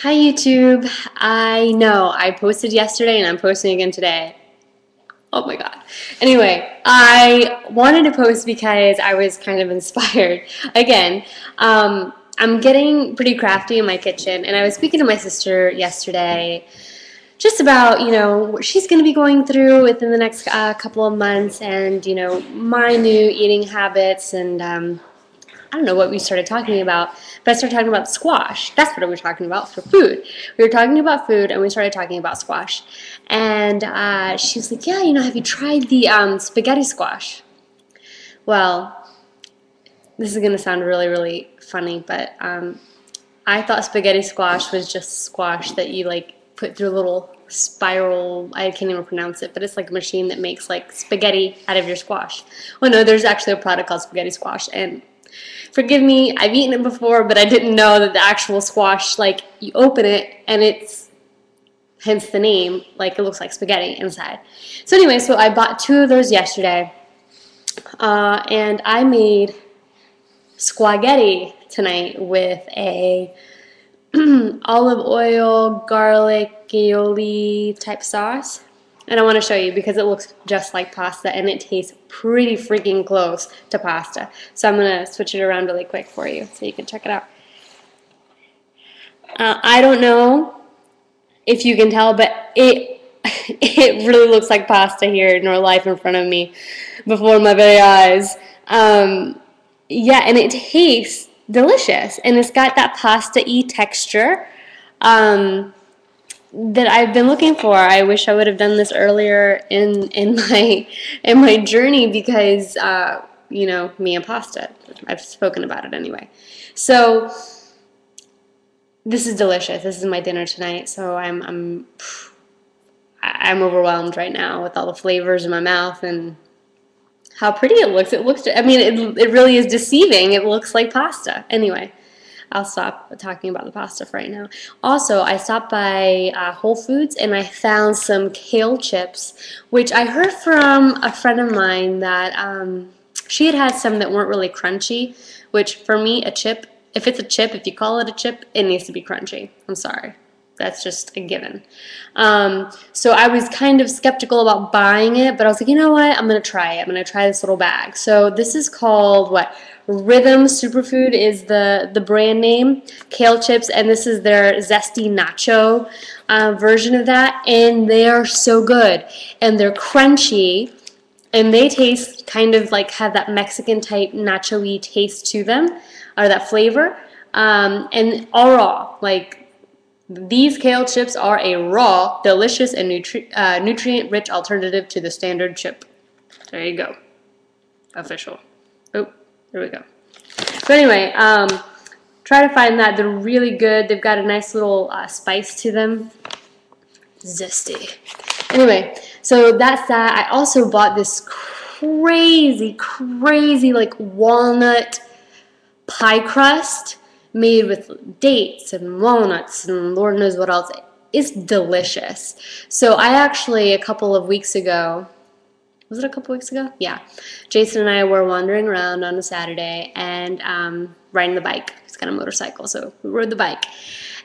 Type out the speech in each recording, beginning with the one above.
Hi YouTube. I know I posted yesterday and I'm posting again today. Oh my god. Anyway, I wanted to post because I was kind of inspired. Again, I'm getting pretty crafty in my kitchen, and I was speaking to my sister yesterday just about, what she's going to be going through within the next couple of months, and, my new eating habits, and I don't know what we started talking about, but I started talking about squash. That's what we were talking about for food. We were talking about food, and we started talking about squash. And she was like, "Yeah, have you tried the spaghetti squash?" Well, this is gonna sound really, really funny, but I thought spaghetti squash was just squash that you like put through a little spiral. I can't even pronounce it, but it's like a machine that makes like spaghetti out of your squash. Well, no, there's actually a product called spaghetti squash, and forgive me, I've eaten it before, but I didn't know that the actual squash, like, you open it and it's, hence the name, like, it looks like spaghetti inside. So anyway, so I bought 2 of those yesterday, and I made squaghetti tonight with a olive oil, garlic, aioli type sauce. And I want to show you because it looks just like pasta and it tastes pretty freaking close to pasta. So I'm going to switch it around really quick for you so you can check it out. I don't know if you can tell, but it really looks like pasta here in real life in front of me before my very eyes. Yeah, and it tastes delicious, and it's got that pasta-y texture that I've been looking for. I wish I would have done this earlier in my journey because me and pasta. I've spoken about it anyway. So this is delicious. This is my dinner tonight. So I'm overwhelmed right now with all the flavors in my mouth and how pretty it looks. I mean, it really is deceiving. It looks like pasta. Anyway, I'll stop talking about the pasta for right now. Also, I stopped by Whole Foods and I found some kale chips, which I heard from a friend of mine that she had some that weren't really crunchy, which for me, a chip, if it's a chip, if you call it a chip, it needs to be crunchy. I'm sorry. That's just a given. So I was kind of skeptical about buying it, but I was like, you know what? I'm going to try it. I'm going to try this little bag. So this is called, what? Rhythm Superfood is the brand name. Kale chips, and this is their zesty nacho version of that. And they are so good. And they're crunchy. And they taste kind of like have that Mexican type nacho-y taste to them, or that flavor. And all raw. Like, these kale chips are a raw, delicious, and nutrient-rich alternative to the standard chip. There you go. Official. Oh, there we go. So anyway, try to find that. They're really good. They've got a nice little spice to them. Zesty. Anyway, so that's that. I also bought this crazy, like walnut pie crust made with dates and walnuts and Lord knows what else. It's delicious. So I actually, a couple of weeks ago, was it a couple weeks ago? Yeah. Jason and I were wandering around on a Saturday and riding the bike. He's got a motorcycle, so we rode the bike.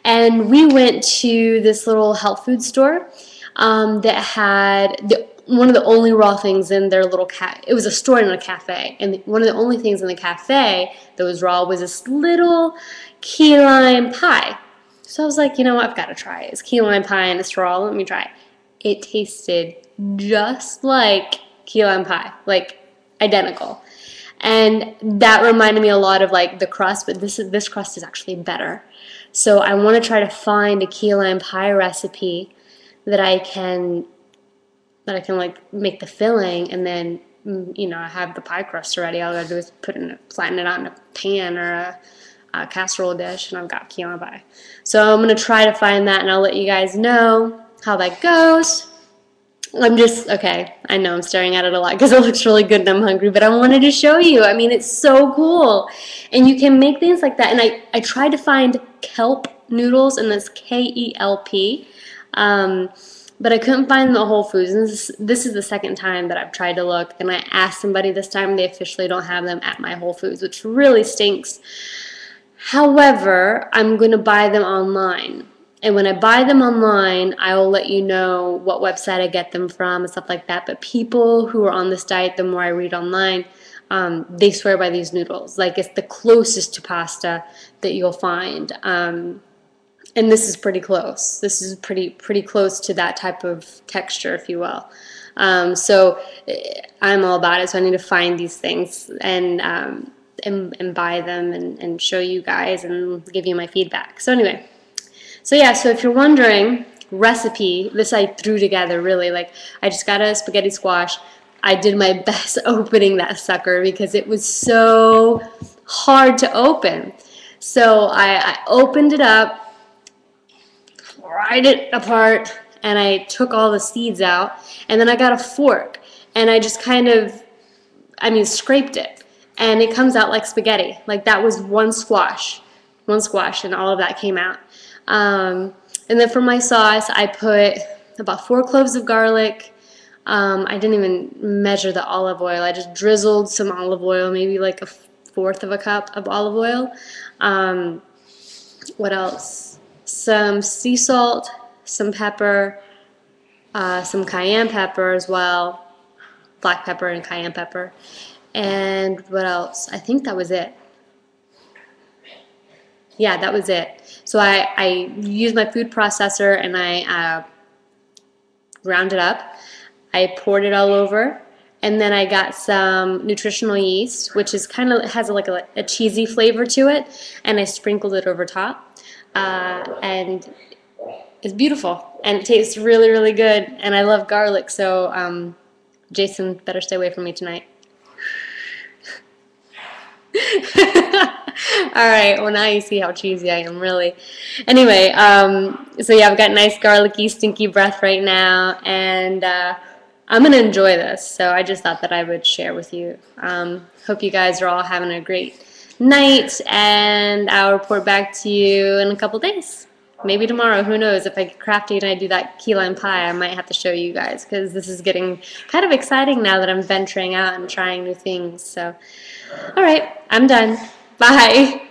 And we went to this little health food store that had one of the only raw things in their little it was a store in a cafe, and one of the only things in the cafe that was raw was this little key lime pie. So I was like, you know what, I've got to try it. It's key lime pie and it's raw. Let me try it. It tasted just like key lime pie, like identical. And that reminded me a lot of like the crust, but this crust is actually better. So I want to try to find a key lime pie recipe that I can like make the filling, and then I have the pie crust already. All I gotta do is flatten it out in a pan or a casserole dish, and I've got key lime pie. So I'm gonna try to find that, and I'll let you guys know how that goes. Okay, I know I'm staring at it a lot because it looks really good and I'm hungry, but I wanted to show you. I mean, it's so cool. And you can make things like that. And I tried to find kelp noodles, and that's K-E-L-P, but I couldn't find them at Whole Foods. And this is the second time that I've tried to look, and I asked somebody this time, and they officially don't have them at my Whole Foods, which really stinks. However, I'm going to buy them online. And when I buy them online, I will let you know what website I get them from and stuff like that. But people who are on this diet, the more I read online, they swear by these noodles. Like it's the closest to pasta that you'll find. And this is pretty close. This is pretty close to that type of texture, if you will. So I'm all about it. So I need to find these things and buy them and show you guys and give you my feedback. So anyway. So yeah, so if you're wondering, recipe, this I threw together really, like I just got a spaghetti squash. I did my best opening that sucker because it was so hard to open. So I opened it up, pried it apart, and I took all the seeds out, and then I got a fork, and I just kind of, scraped it, and it comes out like spaghetti. Like that was one squash, and all of that came out. And then for my sauce, I put about 4 cloves of garlic. I didn't even measure the olive oil. I just drizzled some olive oil, maybe like 1/4 of a cup of olive oil. What else? Some sea salt, some pepper, some cayenne pepper as well, black pepper and cayenne pepper. And what else? I think that was it. Yeah, that was it. So I used my food processor and I ground it up. I poured it all over, and then I got some nutritional yeast, which is has like a cheesy flavor to it, and I sprinkled it over top, and it's beautiful, and it tastes really, really good, and I love garlic, so Jason better stay away from me tonight. Alright, well now you see how cheesy I am, really. Anyway, so yeah, I've got nice garlicky, stinky breath right now, and I'm going to enjoy this, so I just thought that I would share with you. Hope you guys are all having a great night, and I'll report back to you in a couple days. Maybe tomorrow, who knows. If I get crafty and I do that key lime pie, I might have to show you guys, because this is getting kind of exciting now that I'm venturing out and trying new things. So, alright, I'm done. Bye!